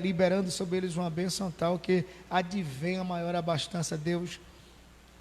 liberando sobre eles uma bênção tal que advém a maior abastança. Deus,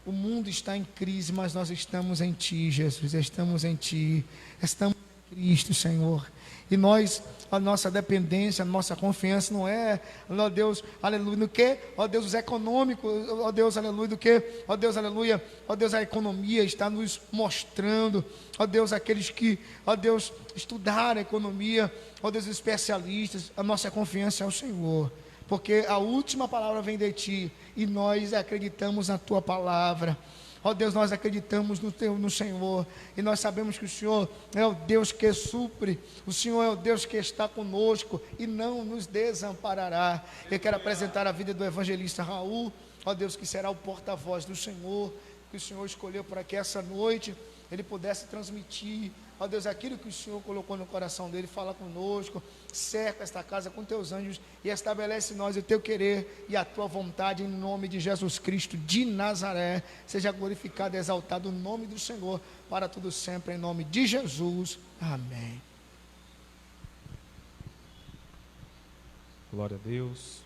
o mundo está em crise, mas nós estamos em Ti, Jesus, estamos em Ti, estamos em Cristo, Senhor. E nós, a nossa dependência, a nossa confiança não é, ó Deus, aleluia, no que? Ó Deus, os econômicos, ó Deus, aleluia, do que? Ó Deus, aleluia, ó Deus, a economia está nos mostrando, ó Deus, aqueles que, ó Deus, estudaram a economia, ó Deus, especialistas, a nossa confiança é o Senhor, porque a última palavra vem de Ti, e nós acreditamos na Tua palavra. Ó Deus, nós acreditamos no Senhor, e nós sabemos que o Senhor é o Deus que supre, o Senhor é o Deus que está conosco e não nos desamparará. Eu quero apresentar a vida do evangelista Raul, ó Deus, que será o porta-voz do Senhor, que o Senhor escolheu para que essa noite ele pudesse transmitir, ó Deus, aquilo que o Senhor colocou no coração dele. Fala conosco, cerca esta casa com Teus anjos e estabelece em nós o Teu querer e a Tua vontade, em nome de Jesus Cristo de Nazaré. Seja glorificado e exaltado o nome do Senhor para tudo sempre, em nome de Jesus, amém. Glória a Deus.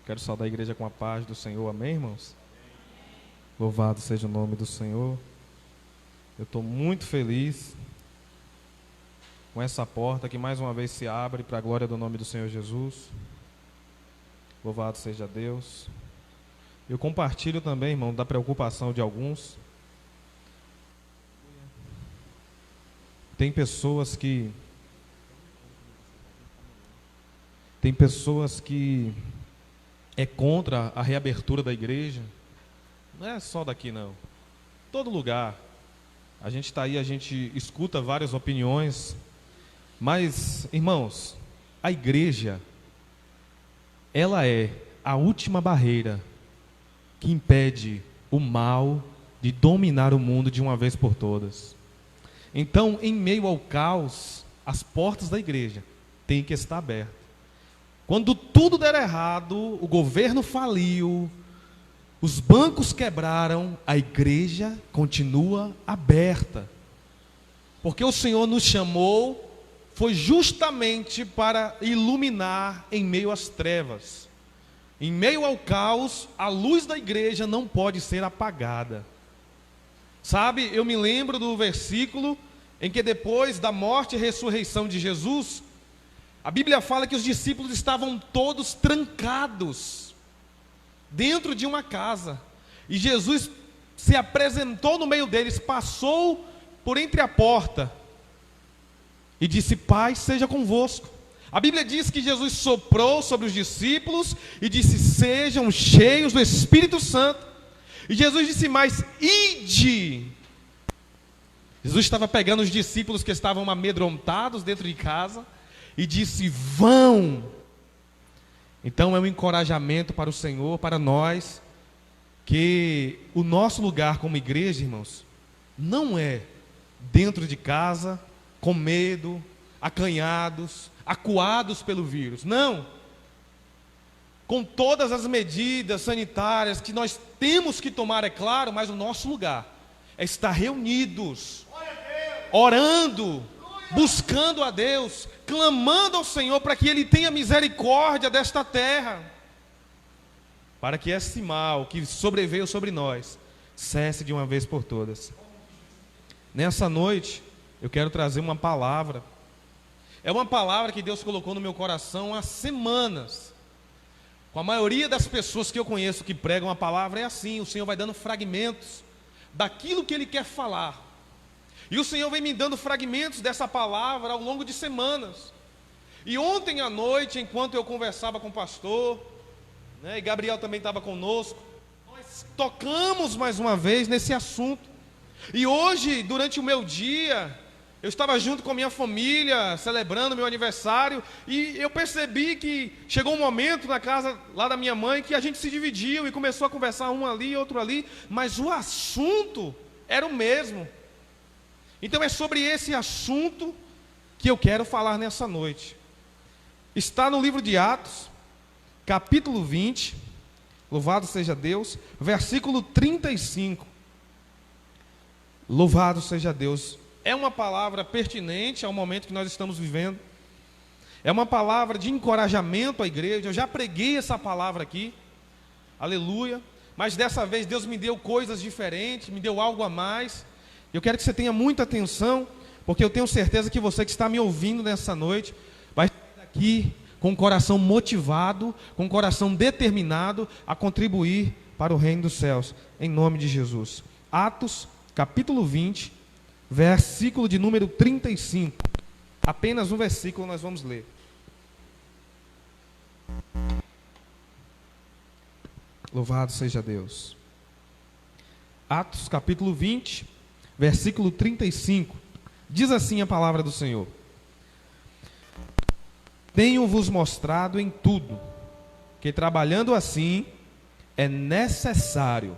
Quero saudar a igreja com a paz do Senhor, amém, irmãos? Louvado seja o nome do Senhor. Eu estou muito feliz com essa porta que mais uma vez se abre para a glória do nome do Senhor Jesus. Louvado seja Deus. Eu compartilho também, irmão, da preocupação de alguns. Tem pessoas que é contra a reabertura da igreja. Não é só daqui não. Todo lugar. A gente está aí, a gente escuta várias opiniões, mas, irmãos, a igreja, ela é a última barreira que impede o mal de dominar o mundo de uma vez por todas. Então, em meio ao caos, as portas da igreja têm que estar abertas. Quando tudo der errado, o governo faliu, os bancos quebraram, a igreja continua aberta. Porque o Senhor nos chamou, foi justamente para iluminar em meio às trevas. Em meio ao caos, a luz da igreja não pode ser apagada. Sabe, eu me lembro do versículo em que depois da morte e ressurreição de Jesus, a Bíblia fala que os discípulos estavam todos trancados dentro de uma casa, e Jesus se apresentou no meio deles, passou por entre a porta e disse: Pai seja convosco. A Bíblia diz que Jesus soprou sobre os discípulos e disse: sejam cheios do Espírito Santo. E Jesus disse mais: ide. Jesus estava pegando os discípulos que estavam amedrontados dentro de casa e disse: vão. Então é um encorajamento para o Senhor, para nós, que o nosso lugar como igreja, irmãos, não é dentro de casa, com medo, acanhados, acuados pelo vírus. Não. Com todas as medidas sanitárias que nós temos que tomar, é claro, mas o nosso lugar é estar reunidos, orando, buscando a Deus, clamando ao Senhor para que Ele tenha misericórdia desta terra, para que esse mal que sobreveio sobre nós cesse de uma vez por todas. Nessa noite, eu quero trazer uma palavra. É uma palavra que Deus colocou no meu coração há semanas. Com a maioria das pessoas que eu conheço que pregam a palavra é assim: o Senhor vai dando fragmentos daquilo que Ele quer falar. E o Senhor vem me dando fragmentos dessa palavra ao longo de semanas. E ontem à noite, enquanto eu conversava com o pastor, e Gabriel também estava conosco, nós tocamos mais uma vez nesse assunto. E hoje, durante o meu dia, eu estava junto com a minha família, celebrando meu aniversário, e eu percebi que chegou um momento na casa lá da minha mãe que a gente se dividiu e começou a conversar um ali, outro ali, mas o assunto era o mesmo. Então é sobre esse assunto que eu quero falar nessa noite. Está no livro de Atos, capítulo 20, louvado seja Deus, versículo 35. Louvado seja Deus. É uma palavra pertinente ao momento que nós estamos vivendo. É uma palavra de encorajamento à igreja. Eu já preguei essa palavra aqui, aleluia. Mas dessa vez Deus me deu coisas diferentes, me deu algo a mais. Eu quero que você tenha muita atenção, porque eu tenho certeza que você que está me ouvindo nessa noite vai estar aqui com o coração motivado, com o coração determinado a contribuir para o reino dos céus, em nome de Jesus. Atos, capítulo 20, versículo de número 35. Apenas um versículo nós vamos ler. Louvado seja Deus. Atos, capítulo 20, versículo 35. Diz assim a palavra do Senhor: tenho-vos mostrado em tudo, que trabalhando assim, é necessário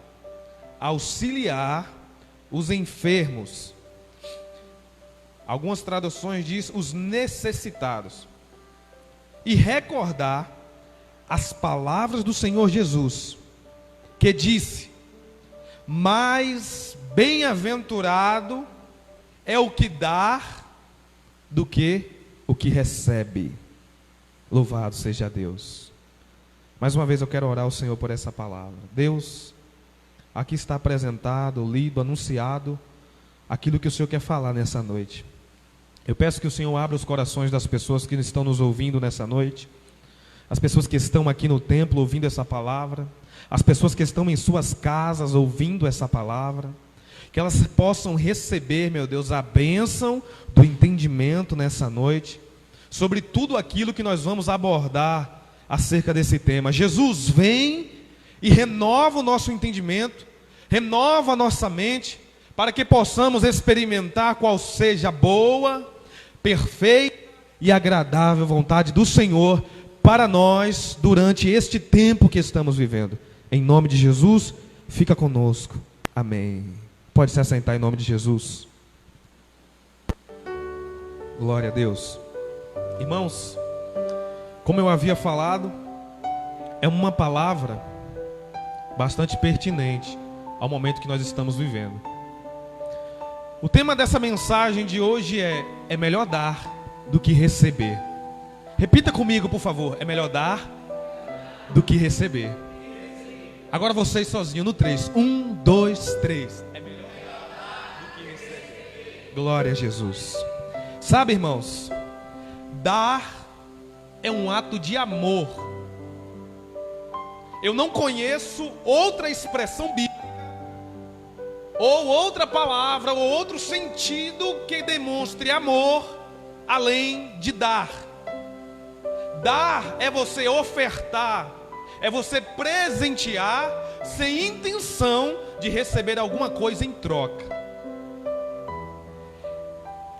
auxiliar os enfermos. Algumas traduções dizem os necessitados. E recordar as palavras do Senhor Jesus, que disse: mais bem-aventurado é o que dá do que o que recebe. Louvado seja Deus. Mais uma vez eu quero orar ao Senhor por essa palavra. Deus, aqui está apresentado, lido, anunciado aquilo que o Senhor quer falar nessa noite. Eu peço que o Senhor abra os corações das pessoas que estão nos ouvindo nessa noite, as pessoas que estão aqui no templo ouvindo essa palavra, as pessoas que estão em suas casas ouvindo essa palavra, que elas possam receber, meu Deus, a bênção do entendimento nessa noite, sobre tudo aquilo que nós vamos abordar acerca desse tema. Jesus, vem e renova o nosso entendimento, renova a nossa mente, para que possamos experimentar qual seja a boa, perfeita e agradável vontade do Senhor para nós durante este tempo que estamos vivendo. Em nome de Jesus, fica conosco. Amém. Pode se assentar em nome de Jesus. Glória a Deus. Irmãos, como eu havia falado, é uma palavra bastante pertinente ao momento que nós estamos vivendo. O tema dessa mensagem de hoje é melhor dar do que receber. Repita comigo, por favor. É melhor dar do que receber. Agora vocês sozinhos no 3. 1, 2, 3. É melhor dar do que receber. Glória a Jesus. Sabe, irmãos, dar é um ato de amor. Eu não conheço outra expressão bíblica, ou outra palavra, ou outro sentido que demonstre amor além de dar. Dar é você ofertar, é você presentear sem intenção de receber alguma coisa em troca.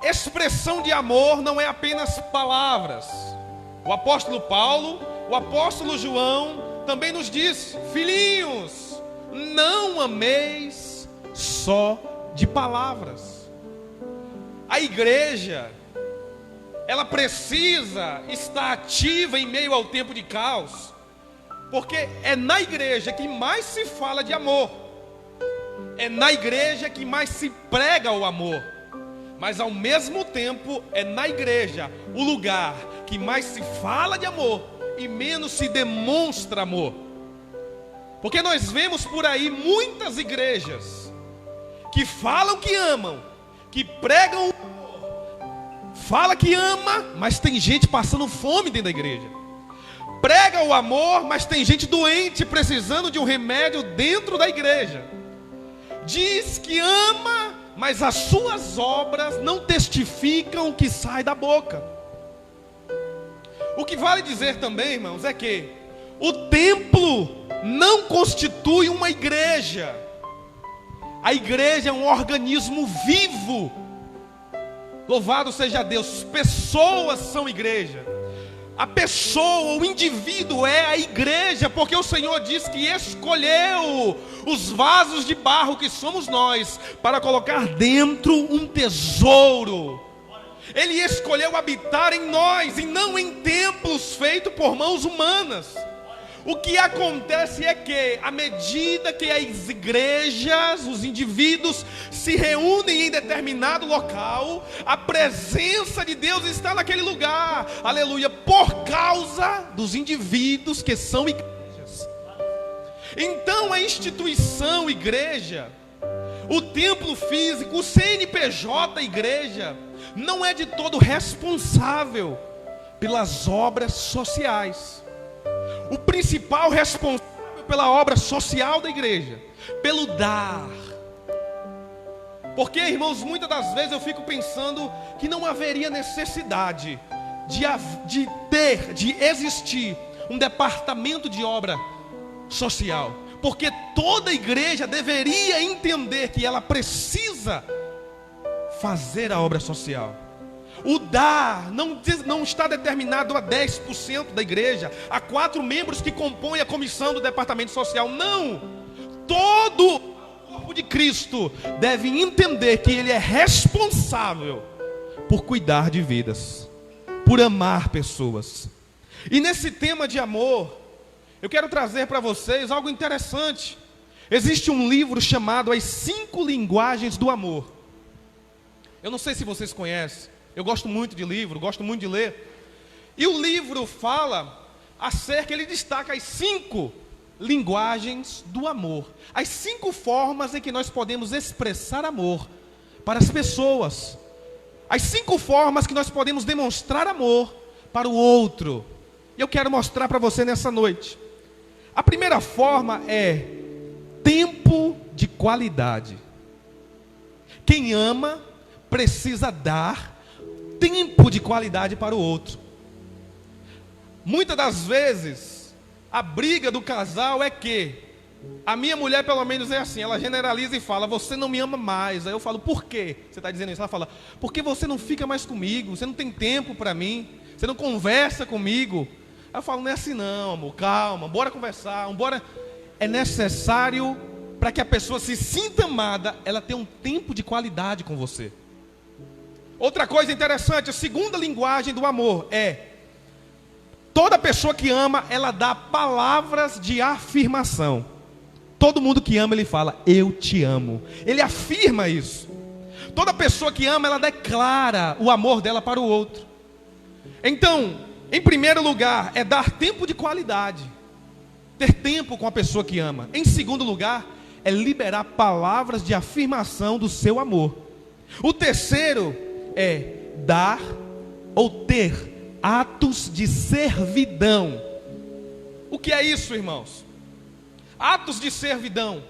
Expressão de amor não é apenas palavras. O apóstolo Paulo, o apóstolo João também nos diz: filhinhos, não ameis só de palavras. A igreja, ela precisa estar ativa em meio ao tempo de caos, porque é na igreja que mais se fala de amor, é na igreja que mais se prega o amor, mas ao mesmo tempo é na igreja o lugar que mais se fala de amor e menos se demonstra amor. Porque nós vemos por aí muitas igrejas que falam que amam, que pregam o amor, fala que ama, mas tem gente passando fome dentro da igreja. Prega o amor, mas tem gente doente precisando de um remédio dentro da igreja. Diz que ama, mas as suas obras não testificam o que sai da boca. O que vale dizer também, irmãos, é que o templo não constitui uma igreja. A igreja é um organismo vivo. Louvado seja Deus. Pessoas são igreja. A pessoa, o indivíduo é a igreja, porque o Senhor diz que escolheu os vasos de barro que somos nós para colocar dentro um tesouro. Ele escolheu habitar em nós e não em templos feitos por mãos humanas. O que acontece é que, à medida que as igrejas, os indivíduos se reúnem em determinado local, a presença de Deus está naquele lugar, aleluia, por causa dos indivíduos que são igrejas. Então a instituição igreja, o templo físico, o CNPJ igreja, não é de todo responsável pelas obras sociais. O principal responsável pela obra social da igreja, pelo dar. Porque, irmãos, muitas das vezes eu fico pensando que não haveria necessidade de existir um departamento de obra social. Porque toda igreja deveria entender que ela precisa fazer a obra social. O dar não está determinado a 10% da igreja, a 4 membros que compõem a comissão do departamento social. Não! Todo o corpo de Cristo deve entender que ele é responsável por cuidar de vidas, por amar pessoas. E nesse tema de amor, eu quero trazer para vocês algo interessante. Existe um livro chamado As 5 Linguagens do Amor. Eu não sei se vocês conhecem. Eu gosto muito de livro, gosto muito de ler. E o livro fala acerca, ele destaca as 5 linguagens do amor. As 5 formas em que nós podemos expressar amor para as pessoas. As 5 formas que nós podemos demonstrar amor para o outro. E eu quero mostrar para você nessa noite. A primeira forma é tempo de qualidade. Quem ama precisa dar tempo de qualidade para o outro. Muitas das vezes a briga do casal é que a minha mulher, pelo menos, é assim, ela generaliza e fala: você não me ama mais. Aí eu falo: por quê você está dizendo isso? Ela fala: porque você não fica mais comigo, você não tem tempo para mim, você não conversa comigo. Aí eu falo: não é assim não, amor, calma, bora conversar, bora. É necessário, para que a pessoa se sinta amada, ela ter um tempo de qualidade com você. Outra coisa interessante, a segunda linguagem do amor é: toda pessoa que ama, ela dá palavras de afirmação. Todo mundo que ama, ele fala: eu te amo. Ele afirma isso. Toda pessoa que ama, ela declara o amor dela para o outro. Então, em primeiro lugar, é dar tempo de qualidade, ter tempo com a pessoa que ama. Em segundo lugar, é liberar palavras de afirmação do seu amor. O terceiro é dar ou ter atos de servidão. O que é isso, irmãos? Atos de servidão.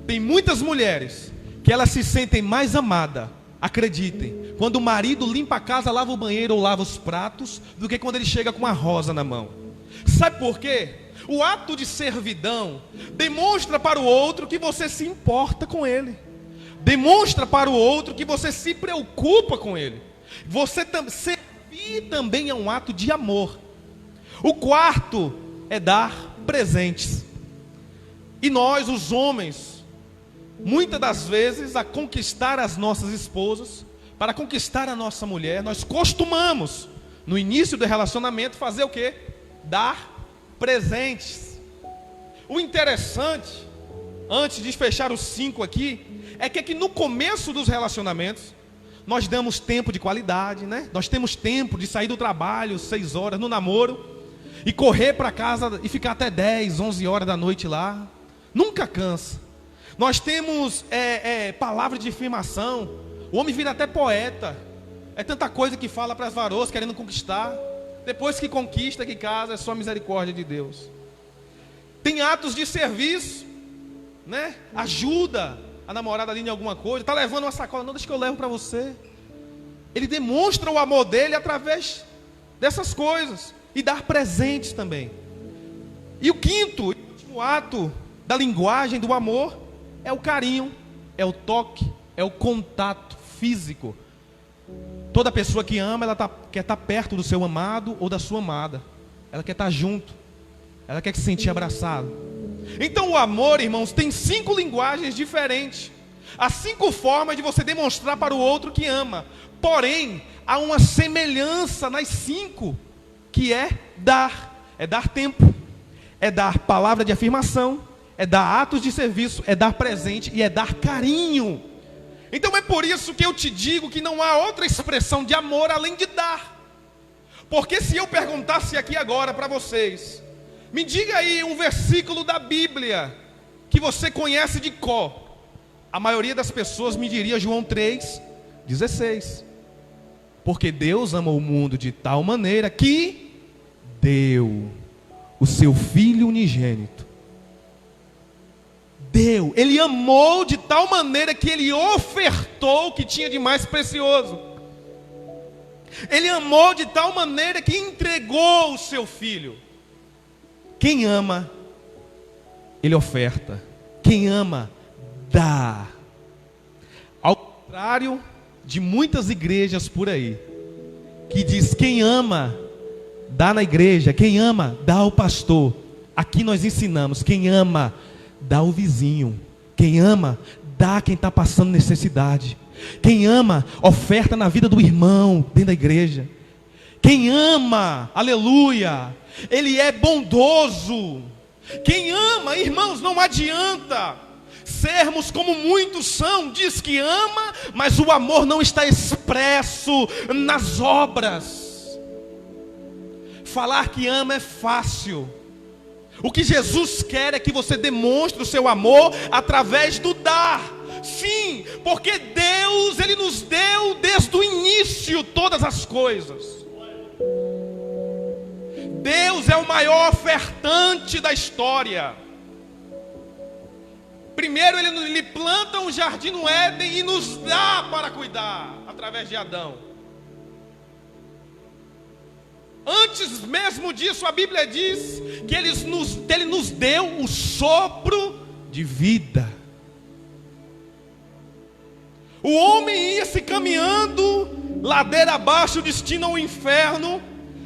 Tem muitas mulheres que elas se sentem mais amadas, acreditem, quando o marido limpa a casa, lava o banheiro ou lava os pratos, do que quando ele chega com uma rosa na mão. Sabe por quê? O ato de servidão demonstra para o outro que você se importa com ele. Demonstra para o outro que você se preocupa com ele. Servir também é um ato de amor. O quarto é dar presentes. E nós, os homens, muitas das vezes, a conquistar as nossas esposas, para conquistar a nossa mulher, nós costumamos, no início do relacionamento, fazer o quê? Dar presentes. O interessante, antes de fechar os 5 aqui, é que aqui no começo dos relacionamentos, nós damos tempo de qualidade, né? Nós temos tempo de sair do trabalho 6 horas no namoro e correr para casa e ficar até 10, 11 horas da noite lá. Nunca cansa. Nós temos palavra de afirmação. O homem vira até poeta. É tanta coisa que fala para as varoas querendo conquistar. Depois que conquista, que casa, é só a misericórdia de Deus. Tem atos de serviço, né? Ajuda a namorada ali em alguma coisa, está levando uma sacola, não, deixa que eu levo para você. Ele demonstra o amor dele através dessas coisas. E dar presentes também. E o quinto e último ato da linguagem do amor é o carinho, é o toque, é o contato físico. Toda pessoa que ama, ela quer estar perto do seu amado ou da sua amada. Ela quer estar junto. Ela quer se sentir abraçada. Então o amor, irmãos, tem 5 linguagens diferentes. Há 5 formas de você demonstrar para o outro que ama. Porém, há uma semelhança nas 5, que é dar tempo, é dar palavra de afirmação, é dar atos de serviço, é dar presente e é dar carinho. Então é por isso que eu te digo que não há outra expressão de amor além de dar. Porque se eu perguntasse aqui agora para vocês, me diga aí um versículo da Bíblia que você conhece de cor, a maioria das pessoas me diria João 3,16. Porque Deus amou o mundo de tal maneira que deu o seu Filho unigênito. Deu, Ele amou de tal maneira que Ele ofertou o que tinha de mais precioso. Ele amou de tal maneira que entregou o seu Filho. Quem ama, Ele oferta. Quem ama, dá. Ao contrário de muitas igrejas por aí, que diz quem ama, dá na igreja. Quem ama, dá ao pastor. Aqui nós ensinamos, quem ama, dá ao vizinho. Quem ama, dá a quem está passando necessidade. Quem ama, oferta na vida do irmão, dentro da igreja. Quem ama, aleluia, ele é bondoso. Quem ama, irmãos, não adianta sermos como muitos são, diz que ama, mas o amor não está expresso nas obras. Falar que ama é fácil. O que Jesus quer é que você demonstre o seu amor através do dar. Sim, porque Deus, Ele nos deu desde o início todas as coisas. Deus é o maior ofertante da história. Primeiro Ele planta um jardim no Éden e nos dá para cuidar, através de Adão. Antes mesmo disso, a Bíblia diz que Ele nos deu o sopro de vida. O homem ia se caminhando, ladeira abaixo, destino ao inferno,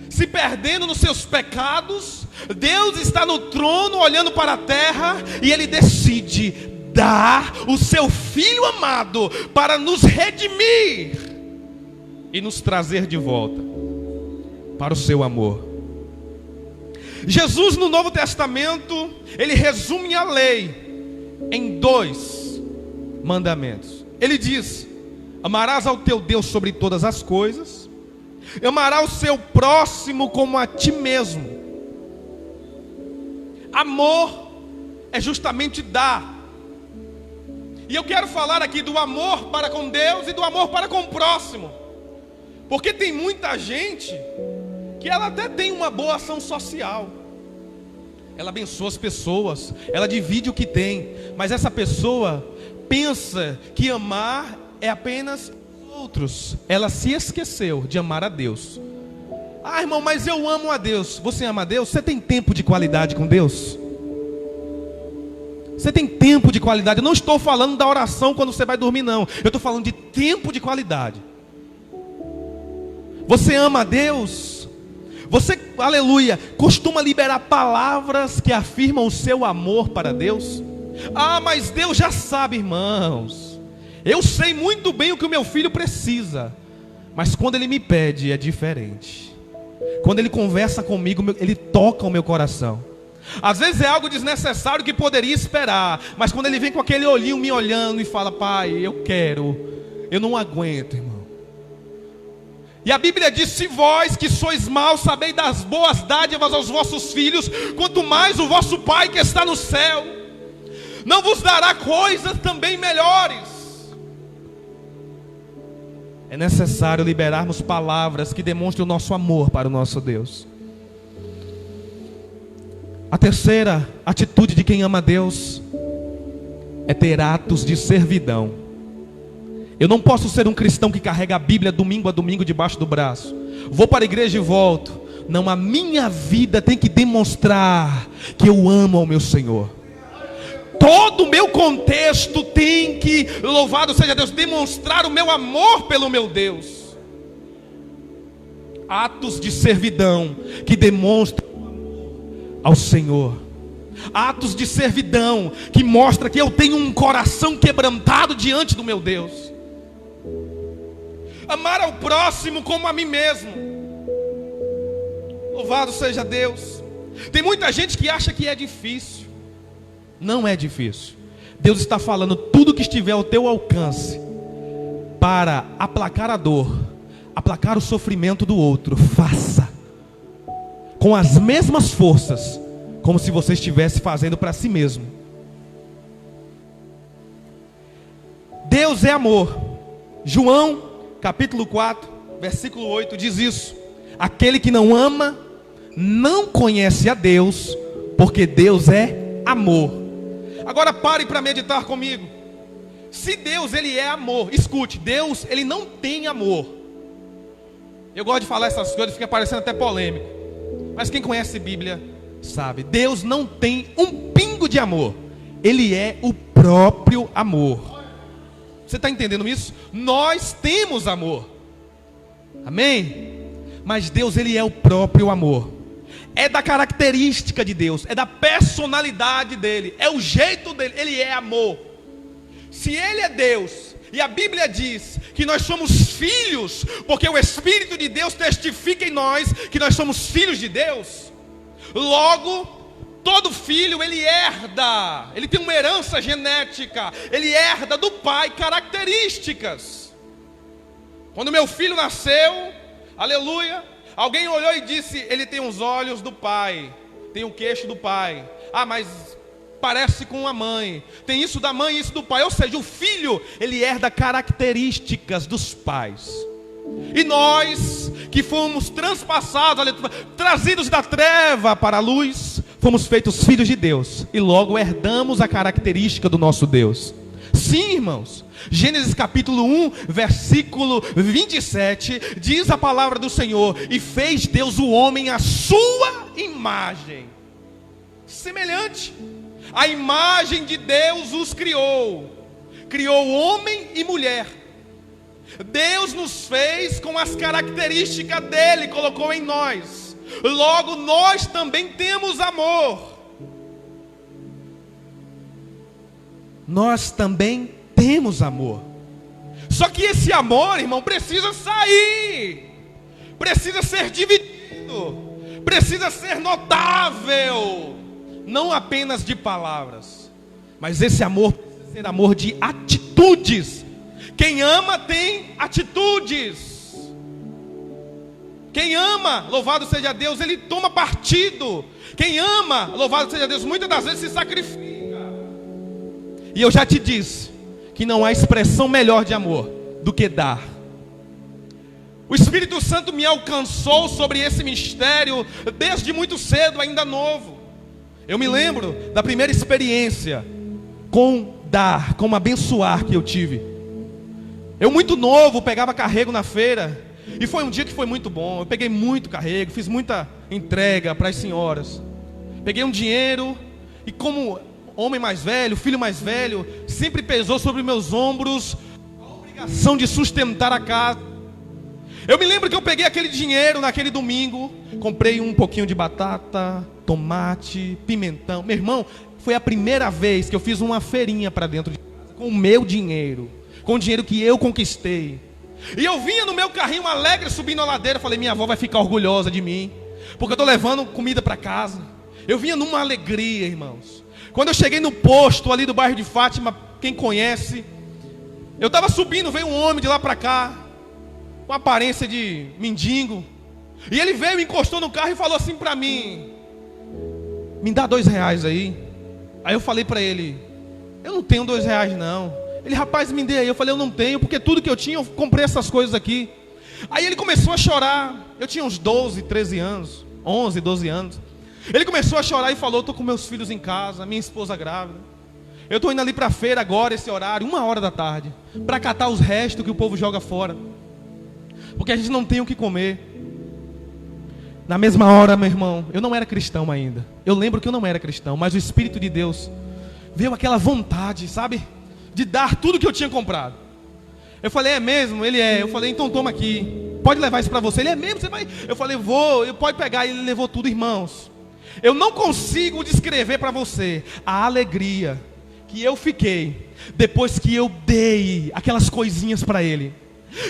se perdendo nos seus pecados. Deus está no trono, olhando para a terra, e Ele decide dar o seu Filho amado para nos redimir e nos trazer de volta para o seu amor. Jesus, no Novo Testamento, Ele resume a lei em 2 mandamentos. Ele diz: amarás ao teu Deus sobre todas as coisas, amarás o seu próximo como a ti mesmo. Amor é justamente dar. E eu quero falar aqui do amor para com Deus e do amor para com o próximo. Porque tem muita gente que ela até tem uma boa ação social, ela abençoa as pessoas, ela divide o que tem, mas essa pessoa pensa que amar é apenas outros. Ela se esqueceu de amar a Deus. Ah, irmão, mas eu amo a Deus. Você ama a Deus? Você tem tempo de qualidade com Deus? Você tem tempo de qualidade? Eu não estou falando da oração quando você vai dormir, não. Eu estou falando de tempo de qualidade. Você ama a Deus? Você, aleluia, costuma liberar palavras que afirmam o seu amor para Deus? Ah, mas Deus já sabe, irmãos. Eu sei muito bem o que o meu filho precisa, mas quando ele me pede é diferente. Quando ele conversa comigo, ele toca o meu coração. Às vezes é algo desnecessário que poderia esperar, mas quando ele vem com aquele olhinho me olhando e fala: pai, eu quero, eu não aguento, irmão. E a Bíblia diz: se vós que sois maus sabeis das boas dádivas aos vossos filhos, quanto mais o vosso Pai que está no céu não vos dará coisas também melhores. É necessário liberarmos palavras que demonstrem o nosso amor para o nosso Deus. A terceira atitude de quem ama a Deus é ter atos de servidão. Eu não posso ser um cristão que carrega a Bíblia domingo a domingo debaixo do braço. Vou para a igreja e volto. Não, a minha vida tem que demonstrar que eu amo ao meu Senhor. Todo o meu contexto tem que, louvado seja Deus, demonstrar o meu amor pelo meu Deus. Atos de servidão que demonstram o amor ao Senhor. Atos de servidão que mostra que eu tenho um coração quebrantado diante do meu Deus. Amar ao próximo como a mim mesmo. Louvado seja Deus. Tem muita gente que acha que é difícil. Não é difícil. Deus está falando tudo que estiver ao teu alcance para aplacar a dor, aplacar o sofrimento do outro. Faça com as mesmas forças, como se você estivesse fazendo para si mesmo. Deus é amor. João capítulo 4 versículo 8 diz isso: aquele que não ama não conhece a Deus, porque Deus é amor. Agora pare para meditar comigo. Se Deus ele é amor, escute, Deus ele não tem amor. Eu gosto de falar essas coisas, fica parecendo até polêmico, mas quem conhece Bíblia sabe, Deus não tem um pingo de amor. Ele é o próprio amor. Você está entendendo isso? Nós temos amor, amém? Mas Deus ele é o próprio amor. É da característica de Deus, é da personalidade dele, é o jeito dele, ele é amor. Se ele é Deus, e a Bíblia diz que nós somos filhos, porque o Espírito de Deus testifica em nós que nós somos filhos de Deus, logo, todo filho ele herda, ele tem uma herança genética, ele herda do pai características. Quando meu filho nasceu, aleluia, alguém olhou e disse, ele tem os olhos do pai, tem o queixo do pai. Ah, mas parece com a mãe, tem isso da mãe e isso do pai. Ou seja, o filho, ele herda características dos pais. E nós, que fomos transpassados, trazidos da treva para a luz, fomos feitos filhos de Deus, e logo herdamos a característica do nosso Deus. Sim, irmãos, Gênesis capítulo 1, versículo 27, diz a palavra do Senhor: e fez Deus o homem à sua imagem, semelhante, a imagem de Deus os criou, criou homem e mulher. Deus nos fez com as características dele, colocou em nós, logo nós também temos amor. Nós também temos amor. Só que esse amor, irmão, precisa sair, precisa ser dividido, precisa ser notável, não apenas de palavras, mas esse amor precisa ser amor de atitudes. Quem ama tem atitudes. Quem ama, louvado seja Deus, ele toma partido. Quem ama, louvado seja Deus, muitas das vezes se sacrifica. E eu já te disse que não há expressão melhor de amor do que dar. O Espírito Santo me alcançou sobre esse mistério desde muito cedo, ainda novo. Eu me lembro da primeira experiência com dar, com abençoar que eu tive. Eu muito novo, pegava carrego na feira, e foi um dia que foi muito bom. Eu peguei muito carrego, fiz muita entrega para as senhoras. Peguei um dinheiro, e como homem mais velho, filho mais velho, sempre pesou sobre meus ombros a obrigação de sustentar a casa. Eu me lembro que eu peguei aquele dinheiro naquele domingo, comprei um pouquinho de batata, tomate, pimentão. Meu irmão, foi a primeira vez que eu fiz uma feirinha para dentro de casa, com o meu dinheiro, com o dinheiro que eu conquistei. E eu vinha no meu carrinho alegre, subindo a ladeira. Falei, minha avó vai ficar orgulhosa de mim, porque eu estou levando comida para casa. Eu vinha numa alegria, irmãos. Quando eu cheguei no posto ali do bairro de Fátima, quem conhece, eu estava subindo, veio um homem de lá para cá, com aparência de mendigo. E ele veio, encostou no carro e falou assim para mim: me dá R$2 aí. Aí eu falei para ele: eu não tenho R$2 não. Ele, rapaz, me dê aí. Eu falei, eu não tenho, porque tudo que eu tinha, eu comprei essas coisas aqui. Aí ele começou a chorar. Eu tinha uns 12, 13 anos, 11, 12 anos. Ele começou a chorar e falou, estou com meus filhos em casa, minha esposa grávida. Eu estou indo ali para a feira agora, esse horário, 1h da tarde, para catar os restos que o povo joga fora, porque a gente não tem o que comer. Na mesma hora, meu irmão, eu não era cristão ainda. Eu lembro que eu não era cristão, mas o Espírito de Deus veio aquela vontade, sabe, de dar tudo que eu tinha comprado. Eu falei, é mesmo? Ele é. Eu falei, então toma aqui, pode levar isso para você. Ele, é mesmo? Você vai? Eu falei, vou, pode pegar. E ele levou tudo, irmãos. Eu não consigo descrever para você a alegria que eu fiquei depois que eu dei aquelas coisinhas para ele.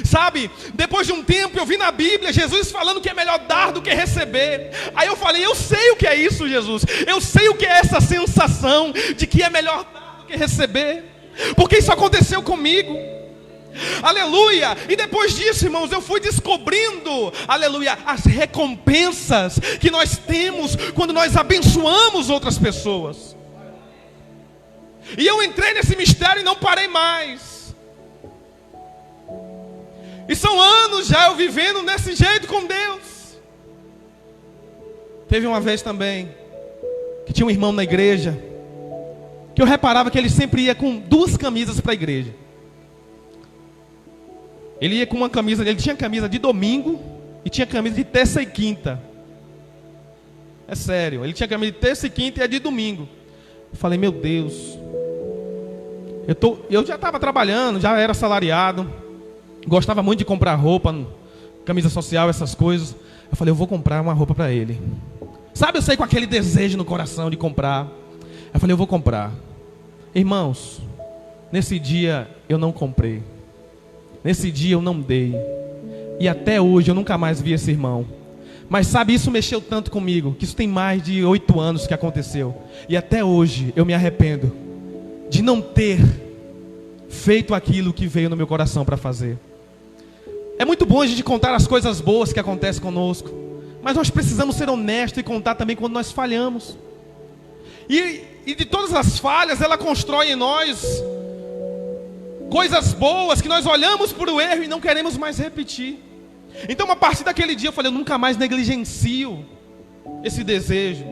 Sabe, depois de um tempo eu vi na Bíblia Jesus falando que é melhor dar do que receber. Aí eu falei, eu sei o que é isso, Jesus. Eu sei o que é essa sensação de que é melhor dar do que receber, porque isso aconteceu comigo. Aleluia. E depois disso, irmãos, eu fui descobrindo, aleluia, as recompensas que nós temos quando nós abençoamos outras pessoas. E eu entrei nesse mistério e não parei mais. E são anos já eu vivendo desse jeito com Deus. Teve uma vez também que tinha um irmão na igreja, que eu reparava que ele sempre ia com 2 camisas para a igreja. Ele ia com uma camisa, ele tinha camisa de domingo e tinha camisa de terça e quinta. É sério, ele tinha camisa de terça e quinta e a de domingo. Eu falei, meu Deus, eu já estava trabalhando, já era assalariado, gostava muito de comprar roupa, camisa social, essas coisas. Eu falei, eu vou comprar uma roupa para ele. Sabe, eu saí com aquele desejo no coração de comprar. Eu falei, eu vou comprar. Irmãos, nesse dia eu não comprei. Nesse dia eu não dei. E até hoje eu nunca mais vi esse irmão. Mas sabe, isso mexeu tanto comigo, que isso tem mais de 8 anos que aconteceu. E até hoje eu me arrependo de não ter feito aquilo que veio no meu coração para fazer. É muito bom a gente contar as coisas boas que acontecem conosco, mas nós precisamos ser honestos e contar também quando nós falhamos. E de todas as falhas, ela constrói em nós coisas boas que nós olhamos para o erro e não queremos mais repetir. Então, a partir daquele dia, eu falei, eu nunca mais negligencio esse desejo.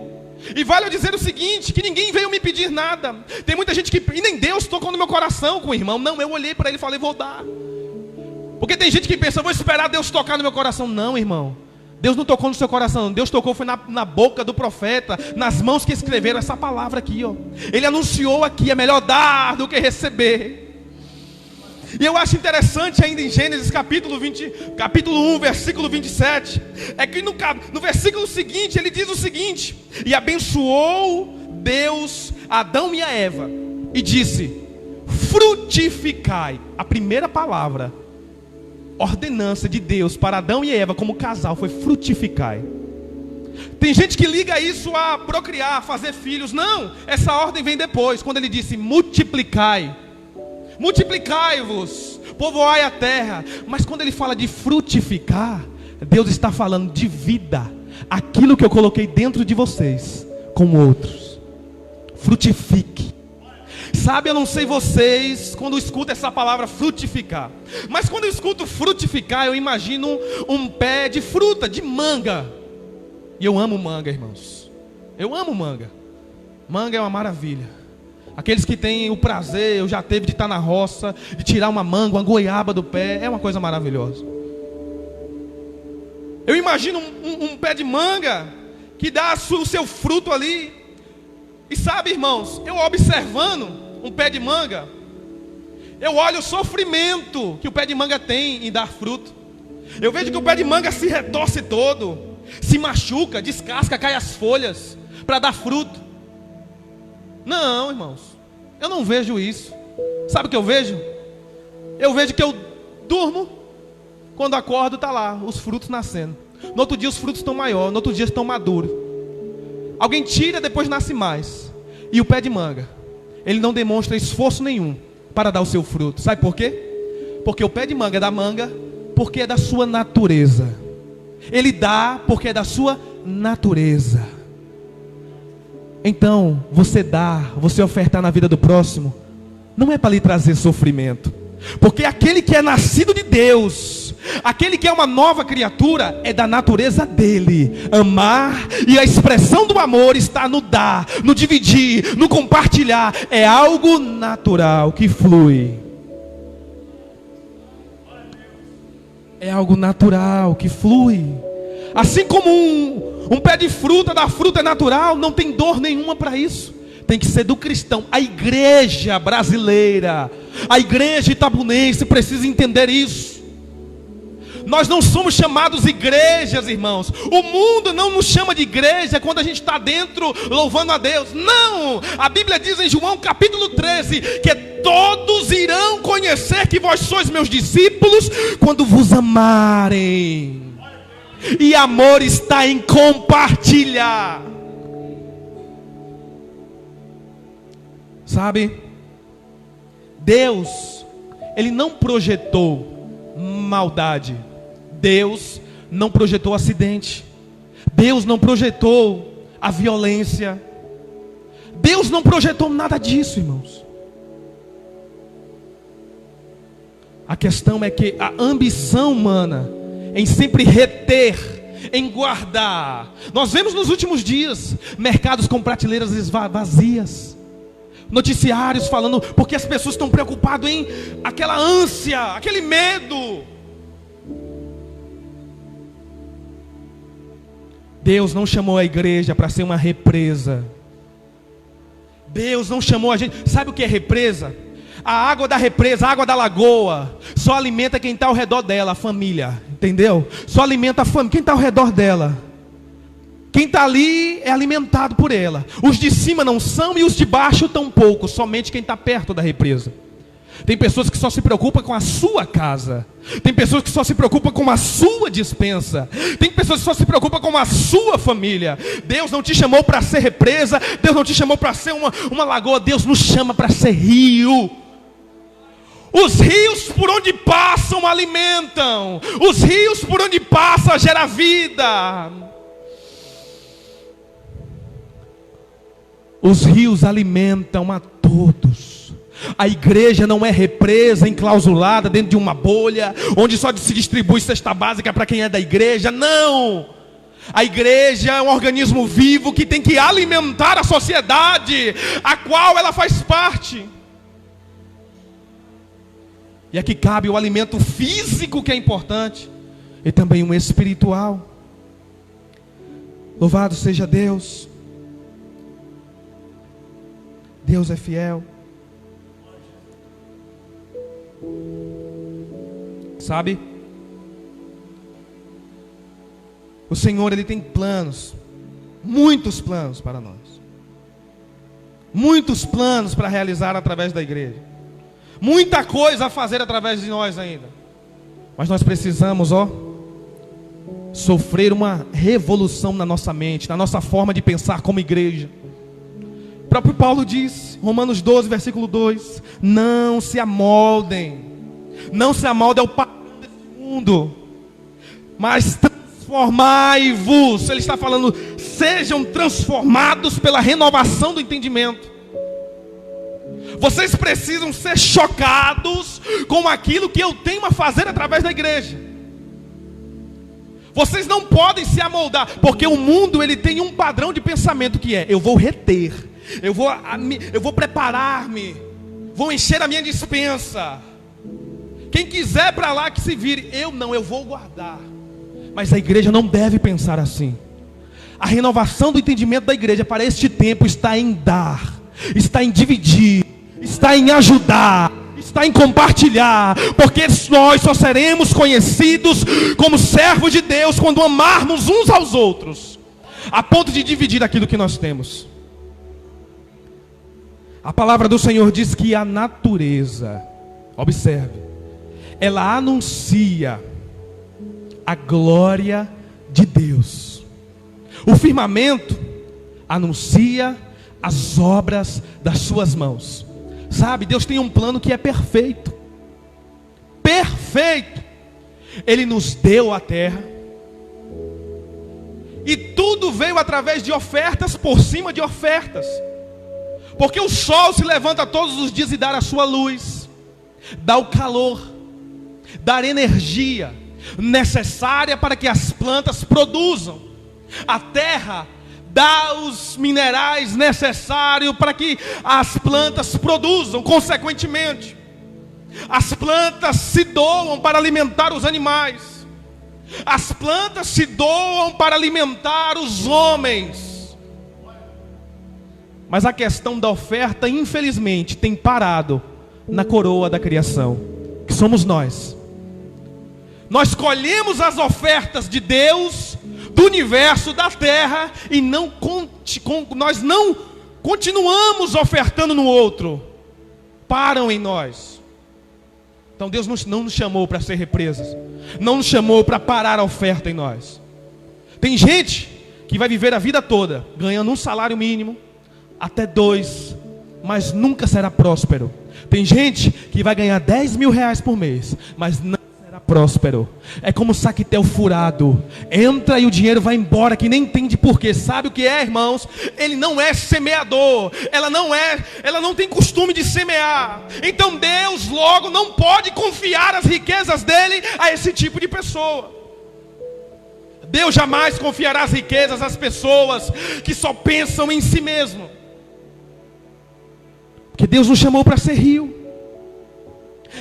E vale eu dizer o seguinte, que ninguém veio me pedir nada. Tem muita gente que, e nem Deus tocou no meu coração com o irmão. Não, eu olhei para ele e falei, vou dar. Porque tem gente que pensa, eu vou esperar Deus tocar no meu coração. Não, irmão, Deus não tocou no seu coração. Deus tocou foi na boca do profeta, nas mãos que escreveram essa palavra aqui, ó. Ele anunciou aqui, é melhor dar do que receber. E eu acho interessante ainda em Gênesis capítulo 1, versículo 27, é que no versículo seguinte, ele diz o seguinte: e abençoou Deus Adão e a Eva, e disse, frutificai. A primeira palavra, ordenança de Deus para Adão e Eva como casal, foi frutificai. Tem gente que liga isso a procriar, a fazer filhos. Não, essa ordem vem depois, quando ele disse, multiplicai. Multiplicai-vos, povoai a terra. Mas quando ele fala de frutificar, Deus está falando de vida. Aquilo que eu coloquei dentro de vocês, com outros. Frutifique. Sabe, eu não sei vocês, quando eu escuto essa palavra frutificar, mas quando eu escuto frutificar, eu imagino um pé de fruta, de manga. E eu amo manga, irmãos. Eu amo manga. Manga é uma maravilha. Aqueles que têm o prazer, eu já teve de estar na roça, de tirar uma manga, uma goiaba do pé, é uma coisa maravilhosa. Eu imagino um pé de manga que dá o seu fruto ali. E sabe, irmãos, eu observando um pé de manga, eu olho o sofrimento que o pé de manga tem em dar fruto. Eu vejo que o pé de manga se retorce todo, se machuca, descasca, cai as folhas para dar fruto. Não, irmãos, eu não vejo isso. Sabe o que eu vejo? Eu vejo que eu durmo, quando acordo está lá, os frutos nascendo. No outro dia os frutos estão maiores, no outro dia estão maduros. Alguém tira, depois nasce mais. E o pé de manga, ele não demonstra esforço nenhum para dar o seu fruto. Sabe por quê? Porque o pé de manga é da manga, porque é da sua natureza. Ele dá porque é da sua natureza. Então, você dar, você ofertar na vida do próximo, não é para lhe trazer sofrimento. Porque aquele que é nascido de Deus, aquele que é uma nova criatura, é da natureza dele amar. E a expressão do amor está no dar, no dividir, no compartilhar. É algo natural que flui. É algo natural que flui. Assim como um pé de fruta, da fruta é natural, não tem dor nenhuma para isso. Tem que ser do cristão. A igreja brasileira, a igreja itabunense precisa entender isso. Nós não somos chamados igrejas, irmãos. O mundo não nos chama de igreja quando a gente está dentro louvando a Deus. Não! A Bíblia diz em João capítulo 13 que todos irão conhecer que vós sois meus discípulos quando vos amarem. E amor está em compartilhar. Sabe? Deus, Ele não projetou maldade. Deus não projetou acidente. Deus não projetou a violência. Deus não projetou nada disso, irmãos. A questão é que a ambição humana em sempre reter, em guardar. Nós vemos nos últimos dias mercados com prateleiras vazias, noticiários falando porque as pessoas estão preocupadas em aquela ânsia, aquele medo. Deus não chamou a igreja para ser uma represa. Deus não chamou a gente. Sabe o que é represa? A água da represa, a água da lagoa, só alimenta quem está ao redor dela, a família. Entendeu? Só alimenta a família, quem está ao redor dela. Quem está ali é alimentado por ela. Os de cima não são e os de baixo tampouco. Somente quem está perto da represa. Tem pessoas que só se preocupam com a sua casa. Tem pessoas que só se preocupam com a sua despensa. Tem pessoas que só se preocupam com a sua família. Deus não te chamou para ser represa. Deus não te chamou para ser uma lagoa. Deus nos chama para ser rio. Os rios por onde passam alimentam. Os rios por onde passam geram vida. Os rios alimentam a todos. A igreja não é represa, enclausulada dentro de uma bolha, onde só se distribui cesta básica para quem é da igreja. Não! A igreja é um organismo vivo que tem que alimentar a sociedade a qual ela faz parte. E aqui cabe o alimento físico, que é importante, e também o espiritual. Louvado seja Deus. Deus é fiel. Sabe? O Senhor, Ele tem planos, muitos planos para nós. Muitos planos para realizar através da igreja. Muita coisa a fazer através de nós ainda. Mas nós precisamos, sofrer uma revolução na nossa mente, na nossa forma de pensar como igreja. O próprio Paulo diz, Romanos 12, versículo 2: não se amoldem. Não se amoldem ao padrão desse mundo, mas transformai-vos. Ele está falando, sejam transformados pela renovação do entendimento. Vocês precisam ser chocados com aquilo que eu tenho a fazer através da igreja. Vocês não podem se amoldar, porque o mundo ele tem um padrão de pensamento que é: eu vou reter, eu vou preparar-me, vou encher a minha despensa. Quem quiser para lá que se vire. Eu vou guardar. Mas a igreja não deve pensar assim. A renovação do entendimento da igreja para este tempo está em dar, está em dividir, está em ajudar, está em compartilhar, porque nós só seremos conhecidos como servos de Deus quando amarmos uns aos outros, a ponto de dividir aquilo que nós temos. A palavra do Senhor diz que a natureza, observe, ela anuncia a glória de Deus. O firmamento anuncia as obras das suas mãos. Sabe, Deus tem um plano que é perfeito. Perfeito. Ele nos deu a terra. E tudo veio através de ofertas, por cima de ofertas. Porque o sol se levanta todos os dias e dá a sua luz, dá o calor, dá energia necessária para que as plantas produzam. A terra dá os minerais necessários para que as plantas produzam. Consequentemente, as plantas se doam para alimentar os animais. As plantas se doam para alimentar os homens. Mas a questão da oferta, infelizmente, tem parado na coroa da criação, que somos nós. Nós colhemos as ofertas de Deus, do universo, da terra, e nós não continuamos ofertando no outro. Param em nós. Então Deus não nos chamou para ser represas, não nos chamou para parar a oferta em nós. Tem gente que vai viver a vida toda ganhando um salário mínimo, até 2, mas nunca será próspero. Tem gente que vai ganhar 10 mil reais por mês, mas não será próspero. É como saquetel furado, entra e o dinheiro vai embora, que nem entende por quê. Sabe o que é, irmãos? Ele não é semeador, ela não tem costume de semear. Então Deus logo não pode confiar as riquezas dele a esse tipo de pessoa. Deus jamais confiará as riquezas às pessoas que só pensam em si mesmo. Porque Deus nos chamou para ser rio.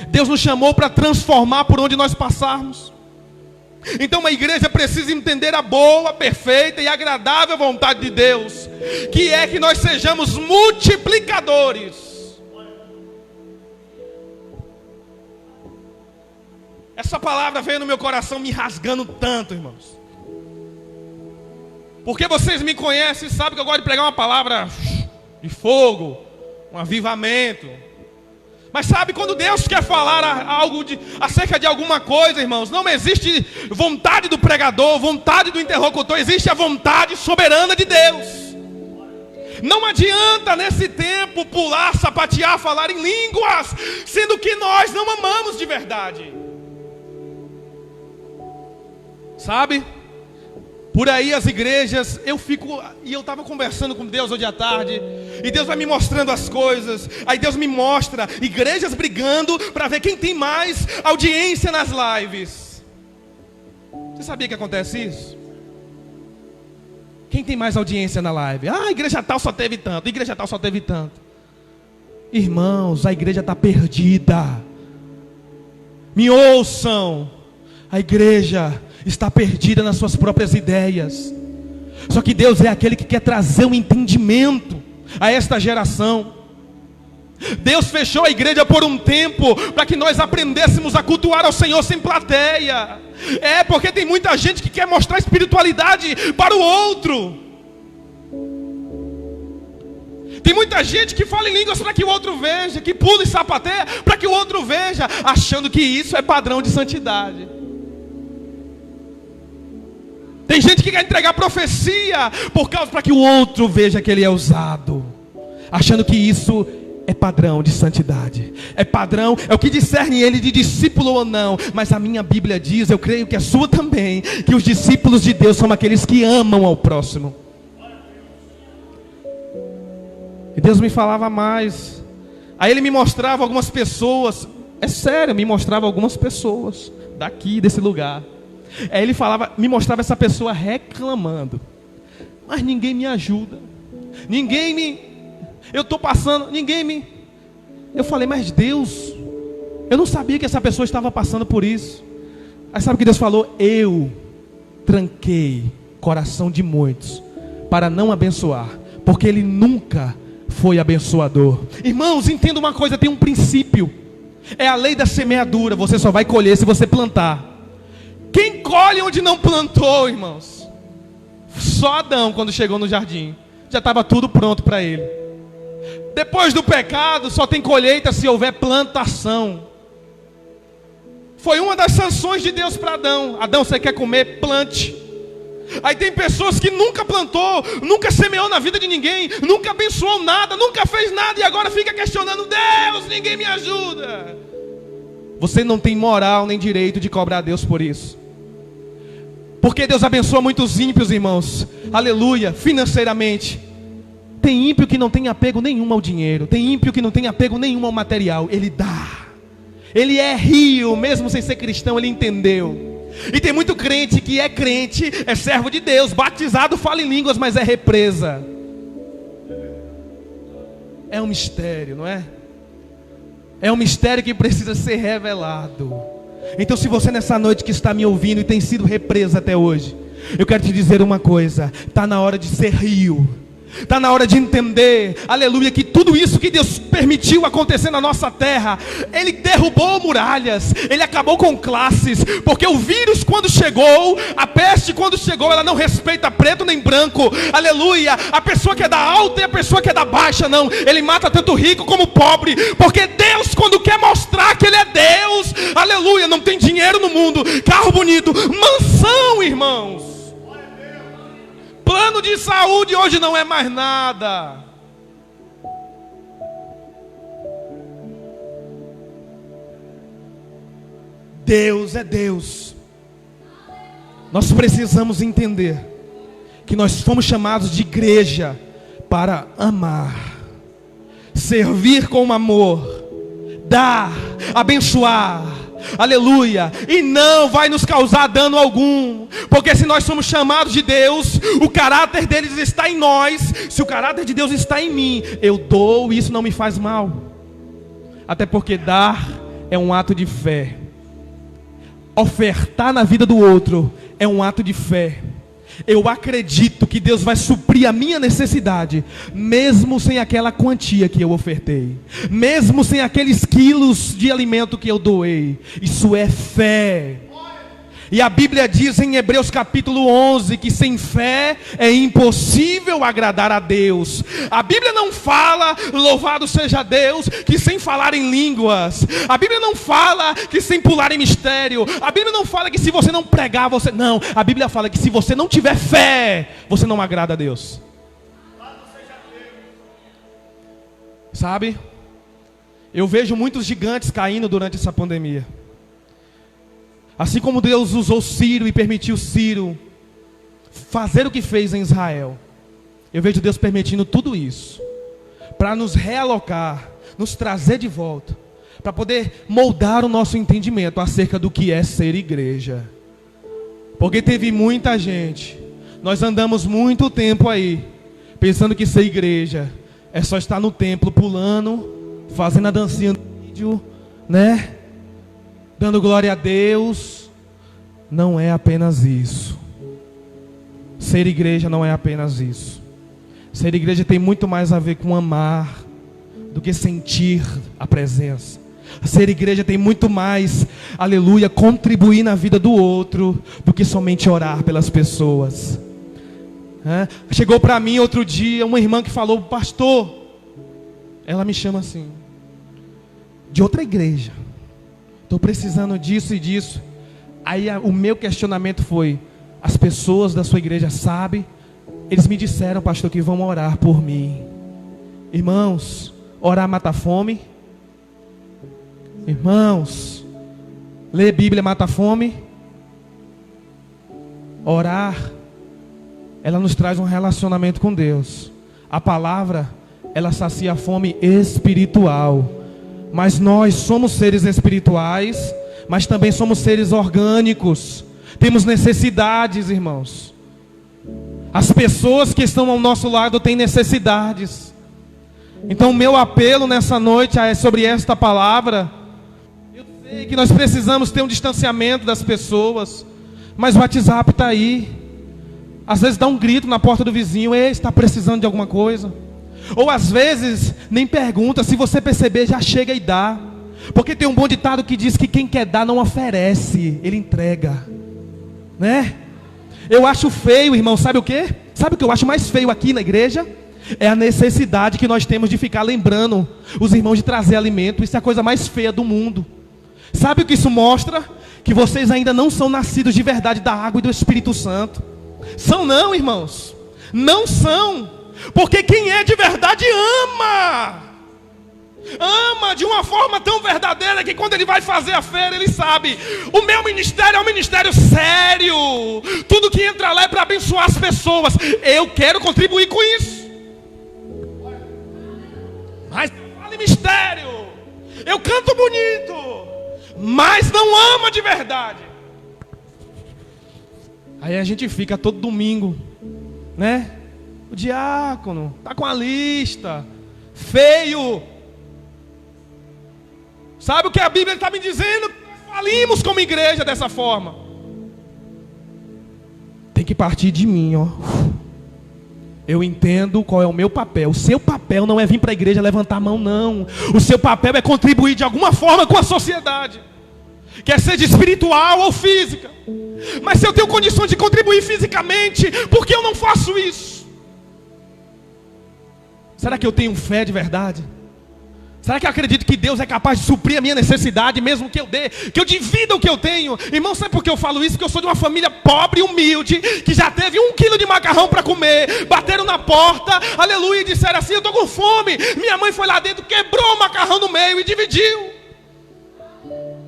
Deus nos chamou para transformar por onde nós passarmos. Então uma igreja precisa entender a boa, perfeita e agradável vontade de Deus, que é que nós sejamos multiplicadores. Essa palavra veio no meu coração me rasgando tanto, irmãos. Porque vocês me conhecem e sabem que eu gosto de pregar uma palavra de fogo, um avivamento. Mas sabe, quando Deus quer falar acerca de alguma coisa, irmãos, não existe vontade do pregador, vontade do interlocutor, existe a vontade soberana de Deus. Não adianta nesse tempo pular, sapatear, falar em línguas, sendo que nós não amamos de verdade. Sabe? Por aí as igrejas, eu estava conversando com Deus hoje à tarde, e Deus vai me mostrando as coisas. Aí Deus me mostra igrejas brigando para ver quem tem mais audiência nas lives. Você sabia que acontece isso? Quem tem mais audiência na live? Ah, a igreja tal só teve tanto, a igreja tal só teve tanto. Irmãos, a igreja está perdida. Me ouçam, a igreja está perdida nas suas próprias ideias. Só que Deus é aquele que quer trazer um entendimento a esta geração. Deus fechou a igreja por um tempo para que nós aprendêssemos a cultuar ao Senhor sem plateia. Porque tem muita gente que quer mostrar espiritualidade para o outro. Tem muita gente que fala em línguas para que o outro veja, que pula e sapateia para que o outro veja, achando que isso é padrão de santidade. Tem gente que quer entregar profecia para que o outro veja que ele é usado, achando que isso é padrão de santidade. É padrão, é o que discerne ele de discípulo ou não. Mas a minha Bíblia diz, eu creio que a sua também, que os discípulos de Deus são aqueles que amam ao próximo. E Deus me falava mais. Aí Ele me mostrava algumas pessoas, é sério, me mostrava algumas pessoas daqui, desse lugar. Aí Ele me mostrava essa pessoa reclamando, mas ninguém me ajuda, eu estou passando, eu falei, mas Deus, eu não sabia que essa pessoa estava passando por isso. Aí sabe o que Deus falou? Eu tranquei coração de muitos para não abençoar, porque Ele nunca foi abençoador. Irmãos, entenda uma coisa, tem um princípio, é a lei da semeadura. Você só vai colher se você plantar. Quem colhe onde não plantou, irmãos? Só Adão, quando chegou no jardim, já estava tudo pronto para ele. Depois do pecado, só tem colheita se houver plantação. Foi uma das sanções de Deus para Adão. Adão, você quer comer? Plante. Aí tem pessoas que nunca plantou, nunca semeou na vida de ninguém, nunca abençoou nada, nunca fez nada, e agora fica questionando: Deus, ninguém me ajuda. Você não tem moral nem direito de cobrar a Deus por isso. Porque Deus abençoa muitos ímpios, irmãos, aleluia, financeiramente. Tem ímpio que não tem apego nenhum ao dinheiro, tem ímpio que não tem apego nenhum ao material. Ele dá, ele é rio, mesmo sem ser cristão, ele entendeu. E tem muito crente que é crente, é servo de Deus, batizado, fala em línguas, mas é represa. É um mistério, não é? É um mistério que precisa ser revelado. Então, se você nessa noite que está me ouvindo e tem sido represa até hoje, eu quero te dizer uma coisa: está na hora de ser rio. Está na hora de entender, aleluia, que tudo tudo isso que Deus permitiu acontecer na nossa terra, Ele derrubou muralhas, Ele acabou com classes, porque o vírus quando chegou, a peste quando chegou, ela não respeita preto nem branco, aleluia, a pessoa que é da alta e a pessoa que é da baixa, não, Ele mata tanto rico como pobre, porque Deus quando quer mostrar que Ele é Deus, aleluia, não tem dinheiro no mundo, carro bonito, mansão, irmãos, plano de saúde hoje não é mais nada. Deus é Deus. Nós precisamos entender que nós fomos chamados de igreja para amar, servir com amor, dar, abençoar, aleluia, e não vai nos causar dano algum, porque se nós somos chamados de Deus, o caráter deles está em nós. Se o caráter de Deus está em mim, eu dou, e isso não me faz mal, até porque dar é um ato de fé. Ofertar na vida do outro é um ato de fé. Eu acredito que Deus vai suprir a minha necessidade, mesmo sem aquela quantia que eu ofertei, mesmo sem aqueles quilos de alimento que eu doei. Isso é fé. E a Bíblia diz em Hebreus capítulo 11 que sem fé é impossível agradar a Deus. A Bíblia não fala, louvado seja Deus, que sem falar em línguas. A Bíblia não fala que sem pular em mistério. A Bíblia não fala que se você não pregar, você... Não, a Bíblia fala que se você não tiver fé, você não agrada a Deus. Sabe? Eu vejo muitos gigantes caindo durante essa pandemia. Assim como Deus usou Ciro e permitiu Ciro fazer o que fez em Israel, eu vejo Deus permitindo tudo isso para nos realocar, nos trazer de volta, para poder moldar o nosso entendimento acerca do que é ser igreja. Porque teve muita gente, nós andamos muito tempo aí pensando que ser igreja é só estar no templo pulando, fazendo a dancinha do vídeo, né? Dando glória a Deus. Não é apenas isso. Ser igreja não é apenas isso. Ser igreja tem muito mais a ver com amar do que sentir a presença. Ser igreja tem muito mais, aleluia, contribuir na vida do outro do que somente orar pelas pessoas. Chegou para mim outro dia uma irmã que falou: pastor, ela me chama assim, de outra igreja, estou precisando disso e disso. Aí o meu questionamento foi: as pessoas da sua igreja sabem? Eles me disseram, pastor, que vão orar por mim. Irmãos, orar mata a fome. Irmãos, ler Bíblia mata a fome. Orar, ela nos traz um relacionamento com Deus. A palavra, ela sacia a fome espiritual. Mas nós somos seres espirituais, mas também somos seres orgânicos. Temos necessidades, irmãos. As pessoas que estão ao nosso lado têm necessidades. Então o meu apelo nessa noite é sobre esta palavra. Eu sei que nós precisamos ter um distanciamento das pessoas, mas o WhatsApp está aí. Às vezes dá um grito na porta do vizinho: ei, está precisando de alguma coisa? Ou às vezes nem pergunta, se você perceber já chega e dá. Porque tem um bom ditado que diz que quem quer dar não oferece, ele entrega, né? Eu acho feio, irmão, sabe o quê? Sabe o que eu acho mais feio aqui na igreja? É a necessidade que nós temos de ficar lembrando os irmãos de trazer alimento. Isso é a coisa mais feia do mundo. Sabe o que isso mostra? Que vocês ainda não são nascidos de verdade da água e do Espírito Santo. São não, irmãos. Não são. Porque quem é de verdade ama. Ama de uma forma tão verdadeira que quando ele vai fazer a feira, ele sabe: o meu ministério é um ministério sério. Tudo que entra lá é para abençoar as pessoas. Eu quero contribuir com isso. Mas eu falo em mistério, eu canto bonito, mas não ama de verdade. Aí a gente fica todo domingo, né? O diácono tá com a lista, feio. Sabe o que a Bíblia está me dizendo? Nós falimos como igreja dessa forma. Tem que partir de mim, ó. Eu entendo qual é o meu papel. O seu papel não é vir para a igreja levantar a mão, não. O seu papel é contribuir de alguma forma com a sociedade. Quer seja espiritual ou física. Mas se eu tenho condições de contribuir fisicamente, por que eu não faço isso? Será que eu tenho fé de verdade? Será que eu acredito que Deus é capaz de suprir a minha necessidade, mesmo que eu dê, que eu divida o que eu tenho? Irmão, sabe por que eu falo isso? Porque eu sou de uma família pobre e humilde, que já teve 1 quilo de macarrão para comer, bateram na porta, aleluia, e disseram assim: eu estou com fome. Minha mãe foi lá dentro, quebrou o macarrão no meio e dividiu.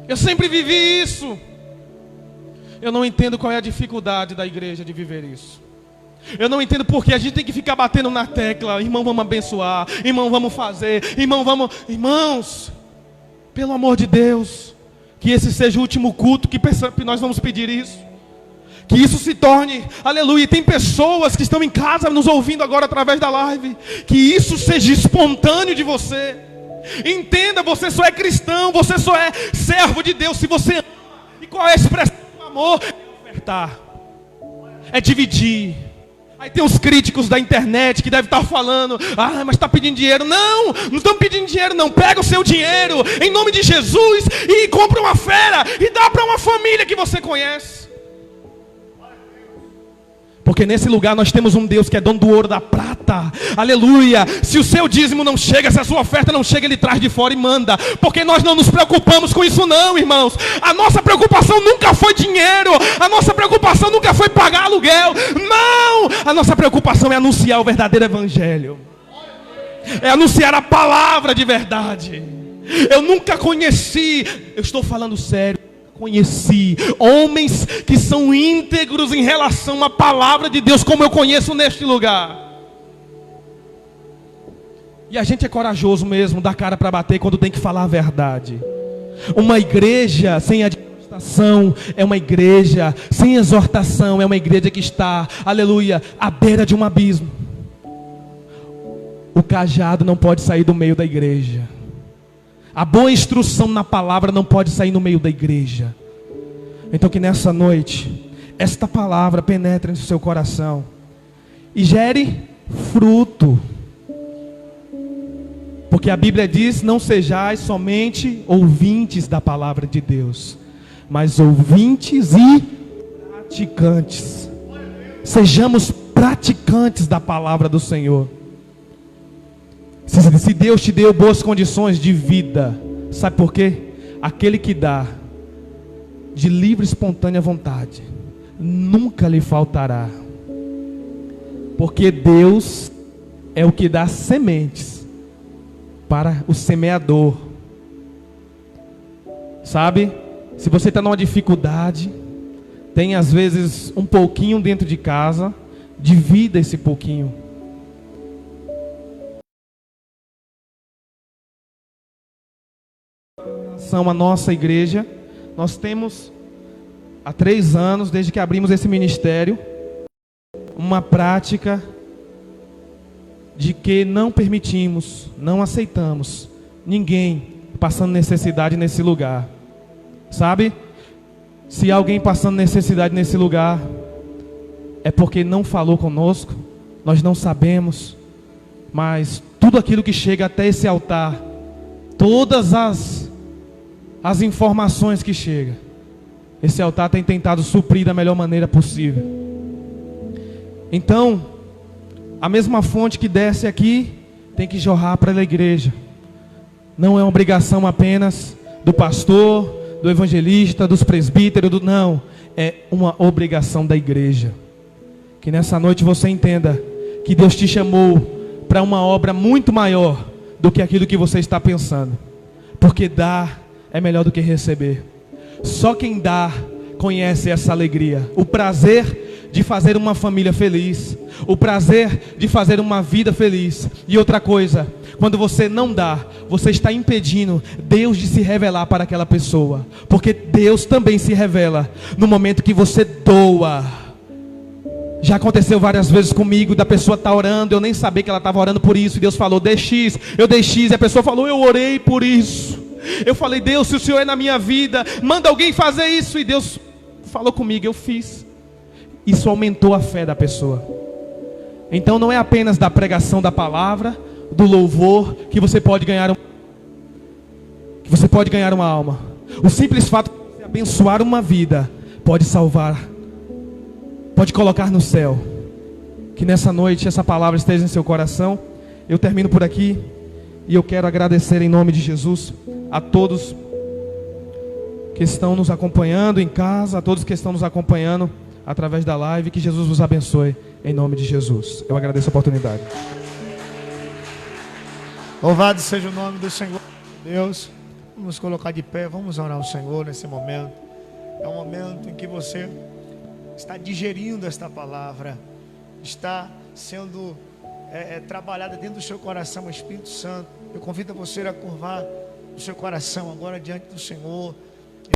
Eu sempre vivi isso. Eu não entendo qual é a dificuldade da igreja de viver isso. Eu não entendo porque a gente tem que ficar batendo na tecla: irmão, vamos abençoar, irmão, vamos fazer, irmão, vamos... Irmãos, pelo amor de Deus, que esse seja o último culto que nós vamos pedir isso. Que isso se torne, aleluia. Tem pessoas que estão em casa nos ouvindo agora através da live. Que isso seja espontâneo de você. Entenda, você só é cristão, você só é servo de Deus se você ama. E qual é a expressão do amor? É ofertar, é dividir. Aí tem os críticos da internet que devem estar falando: ah, mas está pedindo dinheiro. Não, não estão pedindo dinheiro não. Pega o seu dinheiro, em nome de Jesus, e compra uma fera e dá para uma família que você conhece. Porque nesse lugar nós temos um Deus que é dono do ouro, da prata. Aleluia. Se o seu dízimo não chega, se a sua oferta não chega, Ele traz de fora e manda. Porque nós não nos preocupamos com isso não, irmãos. A nossa preocupação nunca foi dinheiro. A nossa preocupação nunca foi pagar aluguel. Não! A nossa preocupação é anunciar o verdadeiro evangelho. É anunciar a palavra de verdade. Eu nunca conheci, eu estou falando sério, conheci homens que são íntegros em relação à palavra de Deus, como eu conheço neste lugar. E a gente é corajoso mesmo, dá cara para bater quando tem que falar a verdade. Uma igreja sem administração é uma igreja sem exortação, é uma igreja que está, aleluia, à beira de um abismo. O cajado não pode sair do meio da igreja. A boa instrução na palavra não pode sair no meio da igreja. Então que nessa noite, esta palavra penetre no seu coração e gere fruto. Porque a Bíblia diz: não sejais somente ouvintes da palavra de Deus, mas ouvintes e praticantes. Sejamos praticantes da palavra do Senhor. Se Deus te deu boas condições de vida, sabe por quê? Aquele que dá de livre e espontânea vontade nunca lhe faltará. Porque Deus é o que dá sementes para o semeador. Sabe? Se você está numa dificuldade, tem às vezes um pouquinho dentro de casa, divida esse pouquinho. A nossa igreja, nós temos há 3 anos, desde que abrimos esse ministério, uma prática de que não permitimos, não aceitamos ninguém passando necessidade nesse lugar. Sabe? Se alguém passando necessidade nesse lugar, é porque não falou conosco, nós não sabemos. Mas tudo aquilo que chega até esse altar, todas as informações que chegam, esse altar tem tentado suprir da melhor maneira possível. Então, a mesma fonte que desce aqui tem que jorrar para a igreja. Não é uma obrigação apenas do pastor, do evangelista, dos presbíteros, não. É uma obrigação da igreja. Que nessa noite você entenda que Deus te chamou para uma obra muito maior do que aquilo que você está pensando. Porque dar é melhor do que receber. Só quem dá conhece essa alegria, o prazer de fazer uma família feliz, o prazer de fazer uma vida feliz. E outra coisa, quando você não dá, você está impedindo Deus de se revelar para aquela pessoa. Porque Deus também se revela no momento que você doa. Já aconteceu várias vezes comigo, da pessoa estar orando, eu nem sabia que ela estava orando por isso, e Deus falou, dê X, eu dei X, e a pessoa falou, eu orei por isso. Eu falei, Deus, se o Senhor é na minha vida, manda alguém fazer isso. E Deus falou comigo, eu fiz. Isso aumentou a fé da pessoa. Então não é apenas da pregação da palavra, do louvor, que você pode ganhar uma alma. O simples fato de você abençoar uma vida pode salvar, pode colocar no céu. Que nessa noite essa palavra esteja em seu coração. Eu termino por aqui e eu quero agradecer em nome de Jesus a todos que estão nos acompanhando em casa, a todos que estão nos acompanhando através da live. Que Jesus vos abençoe em nome de Jesus. Eu agradeço a oportunidade. Louvado seja o nome do Senhor Deus. Vamos nos colocar de pé, vamos orar ao Senhor nesse momento. É um momento em que você está digerindo esta palavra, está sendo trabalhada dentro do seu coração, o Espírito Santo. Eu convido você a curvar o seu coração agora diante do Senhor,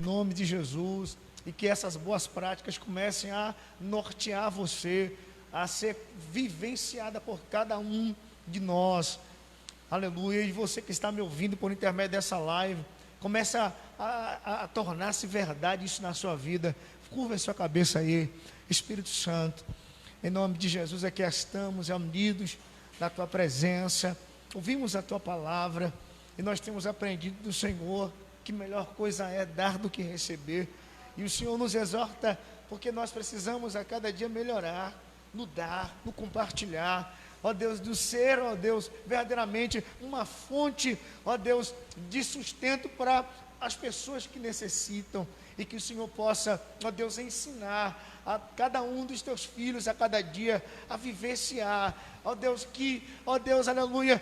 em nome de Jesus, e que essas boas práticas comecem a nortear você, a ser vivenciada por cada um de nós. Aleluia. E você que está me ouvindo por intermédio dessa live, começa a tornar-se verdade isso na sua vida. Curva a sua cabeça aí. Espírito Santo, em nome de Jesus, aqui estamos unidos na tua presença, ouvimos a tua palavra e nós temos aprendido do Senhor que melhor coisa é dar do que receber. E o Senhor nos exorta porque nós precisamos a cada dia melhorar, no dar, no compartilhar, ó Deus, do ser, ó Deus, verdadeiramente uma fonte, ó Deus, de sustento para as pessoas que necessitam. E que o Senhor possa, ó Deus, ensinar a cada um dos teus filhos a cada dia a vivenciar, ó Deus, que, ó Deus, aleluia,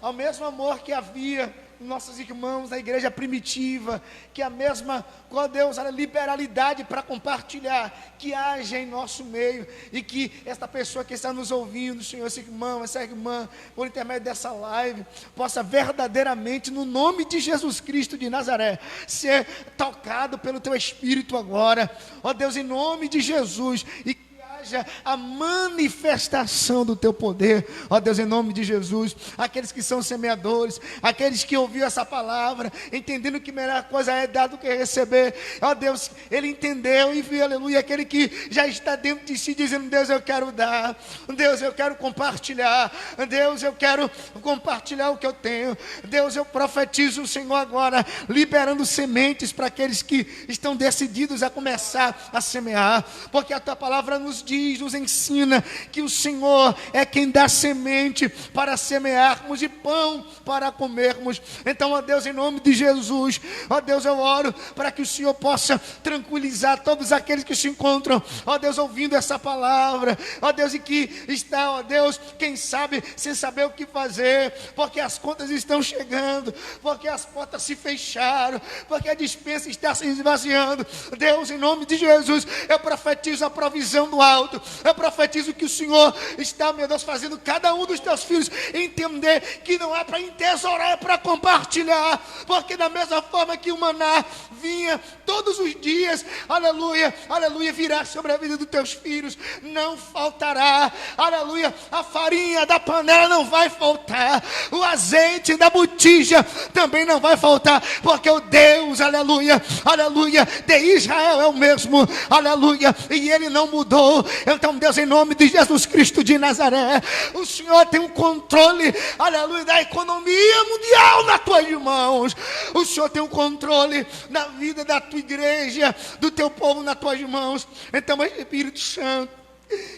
ao mesmo amor que havia nossos irmãos da igreja primitiva, que a mesma, ó Deus, a liberalidade para compartilhar, que haja em nosso meio, e que esta pessoa que está nos ouvindo, Senhor, esse irmão, essa irmã, por intermédio dessa live, possa verdadeiramente, no nome de Jesus Cristo de Nazaré, ser tocado pelo teu Espírito agora, ó Deus, em nome de Jesus, e haja a manifestação do teu poder, ó Deus, em nome de Jesus. Aqueles que são semeadores, aqueles que ouviram essa palavra, entendendo que a melhor coisa é dar do que receber, ó Deus, ele entendeu e viu, aleluia. Aquele que já está dentro de si dizendo: Deus, eu quero dar, Deus, eu quero compartilhar, Deus, eu quero compartilhar o que eu tenho. Deus, eu profetizo o Senhor agora, liberando sementes para aqueles que estão decididos a começar a semear, porque a tua palavra nos ensina que o Senhor é quem dá semente para semearmos e pão para comermos. Então, ó Deus, em nome de Jesus, ó Deus, eu oro para que o Senhor possa tranquilizar todos aqueles que se encontram, ó Deus, ouvindo essa palavra, ó Deus, e que está, ó Deus, quem sabe, sem saber o que fazer, porque as contas estão chegando, porque as portas se fecharam, porque a despensa está se esvaziando. Deus, em nome de Jesus, eu profetizo a provisão do alto. Eu profetizo que o Senhor está, meu Deus, fazendo cada um dos teus filhos entender que não é para entesourar, é para compartilhar, porque da mesma forma que o maná vinha todos os dias, aleluia, aleluia, virá sobre a vida dos teus filhos, não faltará, aleluia, a farinha da panela não vai faltar, o azeite da botija também não vai faltar, porque o Deus, aleluia, aleluia, de Israel é o mesmo, aleluia, e ele não mudou. Então, Deus, em nome de Jesus Cristo de Nazaré, o Senhor tem um controle, aleluia, da economia mundial nas tuas mãos. O Senhor tem um controle na vida da tua igreja, do teu povo nas tuas mãos. Então, Espírito Santo,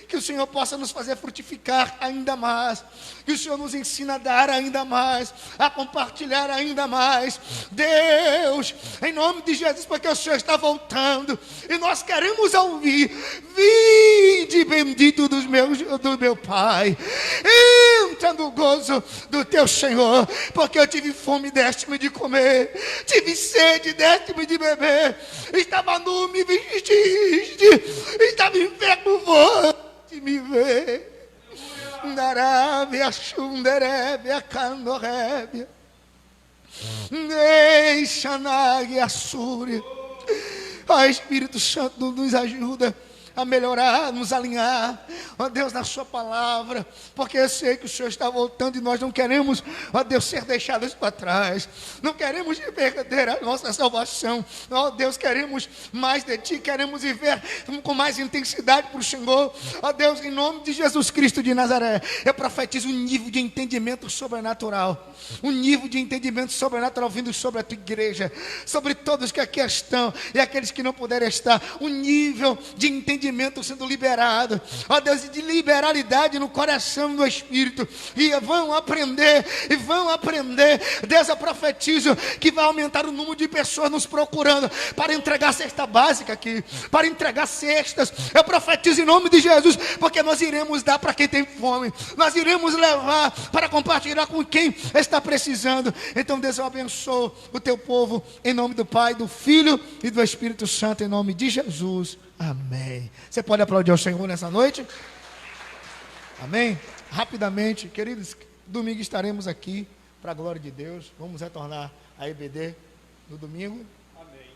que o Senhor possa nos fazer frutificar ainda mais, que o Senhor nos ensine a dar ainda mais, a compartilhar ainda mais. Deus, em nome de Jesus, porque o Senhor está voltando e nós queremos ouvir: vinde bendito do meu Pai, entra no gozo do teu Senhor, porque eu tive fome, deste-me de comer, tive sede, deste-me de beber, estava nu, me vestiste, estava enfermo, volte me ver. Narábia, Xunderébia, Candorébia, Deixa na Súria. Ó Espírito Santo, nos ajuda a melhorar, nos alinhar, ó Deus, na sua palavra, porque eu sei que o Senhor está voltando e nós não queremos, ó Deus, ser deixados para trás, não queremos perder a nossa salvação, ó Deus, queremos mais de Ti, queremos viver com mais intensidade para o Senhor, ó Deus, em nome de Jesus Cristo de Nazaré, eu profetizo um nível de entendimento sobrenatural, um nível de entendimento sobrenatural vindo sobre a Tua igreja, sobre todos que aqui estão e aqueles que não puderem estar, um nível de entendimento sendo liberado, ó Deus, de liberalidade no coração e no espírito, e vão aprender, Deus, eu profetizo que vai aumentar o número de pessoas nos procurando para entregar cesta básica aqui, para entregar cestas, eu profetizo em nome de Jesus, porque nós iremos dar para quem tem fome, nós iremos levar para compartilhar com quem está precisando. Então Deus, eu abençoo o Teu povo, em nome do Pai, do Filho e do Espírito Santo, em nome de Jesus, amém. Você pode aplaudir ao Senhor nessa noite? Amém? Rapidamente, queridos, domingo estaremos aqui, para a glória de Deus, vamos retornar a EBD no domingo,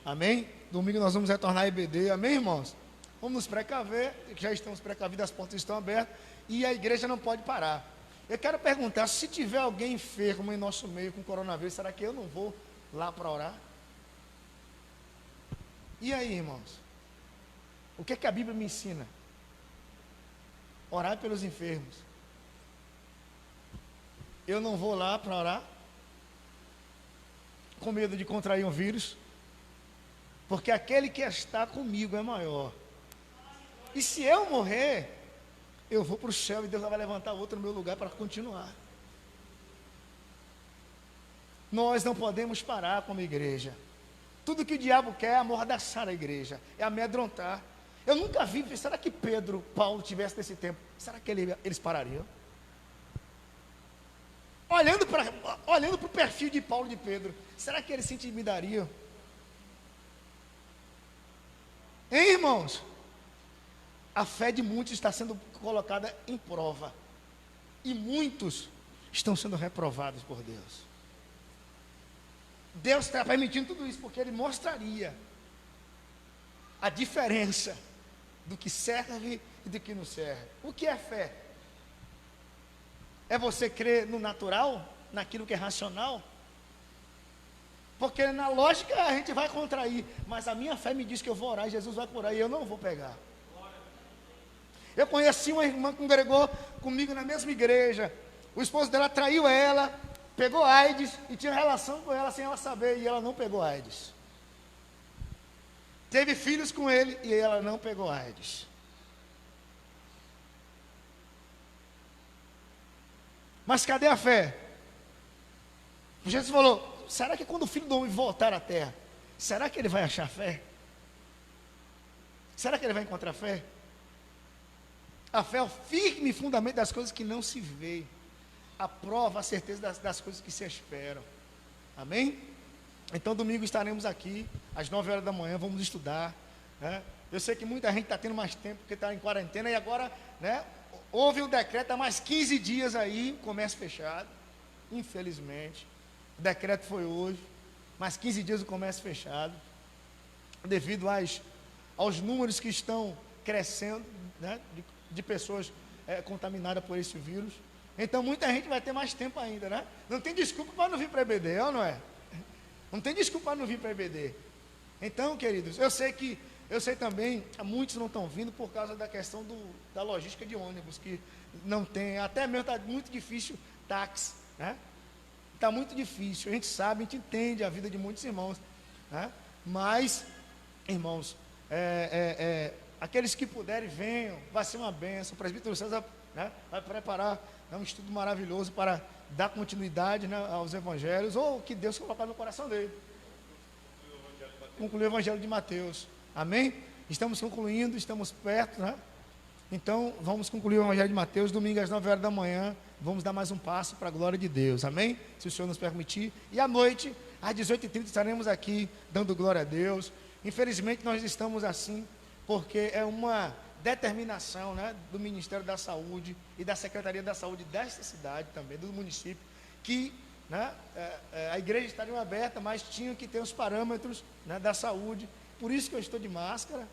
amém? Domingo nós vamos retornar a EBD, amém, irmãos? Vamos nos precaver, já estamos precavidos, as portas estão abertas, e a igreja não pode parar. Eu quero perguntar, se tiver alguém enfermo em nosso meio com coronavírus, será que eu não vou lá para orar? E aí, irmãos? O que a Bíblia me ensina? Orar pelos enfermos. Eu não vou lá para orar, com medo de contrair um vírus, porque aquele que está comigo é maior. E se eu morrer, eu vou para o céu e Deus vai levantar outro no meu lugar para continuar. Nós não podemos parar como igreja. Tudo que o diabo quer é amordaçar a igreja, é amedrontar. Eu nunca vi, será que Pedro, Paulo tivesse nesse tempo, será que eles parariam? Olhando para o perfil de Paulo e de Pedro, será que eles se intimidariam? Hein, irmãos? A fé de muitos está sendo colocada em prova, e muitos estão sendo reprovados por Deus. Deus está permitindo tudo isso, porque Ele mostraria a diferença do que serve e do que não serve. O que é fé? É você crer no natural, naquilo que é racional? Porque na lógica a gente vai contrair, mas a minha fé me diz que eu vou orar e Jesus vai curar e eu não vou pegar. Eu conheci uma irmã que congregou comigo na mesma igreja. O esposo dela traiu ela, pegou AIDS e tinha relação com ela sem ela saber, e ela não pegou AIDS. Teve filhos com ele e ela não pegou AIDS. Mas cadê a fé? Jesus falou, será que quando o Filho do Homem voltar à terra, será que ele vai achar fé? Será que ele vai encontrar fé? A fé é o firme fundamento das coisas que não se vê, a prova, a certeza das coisas que se esperam. Amém? Então domingo estaremos aqui, às 9 horas da manhã, vamos estudar, né? Eu sei que muita gente está tendo mais tempo, porque está em quarentena, e agora, né, houve um decreto há mais 15 dias aí, comércio fechado, infelizmente. O decreto foi hoje, mais 15 dias o comércio fechado, devido aos números que estão crescendo, né, de pessoas contaminadas por esse vírus. Então muita gente vai ter mais tempo ainda, né? Não tem desculpa para não vir para a EBD, não é? Não tem desculpa para não vir para a EBD. Então, queridos, eu sei também, muitos não estão vindo por causa da questão da logística de ônibus, que não tem, até mesmo está muito difícil táxi, né? Está muito difícil, a gente sabe, a gente entende a vida de muitos irmãos, né? Mas, irmãos, aqueles que puderem, venham, vai ser uma bênção. O presbítero César, né, vai preparar, né, um estudo maravilhoso para dar continuidade, né, aos evangelhos, ou que Deus colocar no coração dele. Concluir o evangelho de Mateus. Amém? Estamos concluindo, estamos perto, né? Então, vamos concluir o evangelho de Mateus, domingo às 9 horas da manhã, vamos dar mais um passo para a glória de Deus, amém? Se o Senhor nos permitir. E à noite, às 18h30, estaremos aqui, dando glória a Deus. Infelizmente, nós estamos assim, porque é uma determinação, né, do Ministério da Saúde e da Secretaria da Saúde desta cidade também, do município, que, né, a igreja estaria aberta, mas tinha que ter os parâmetros, né, da saúde. Por isso que eu estou de máscara,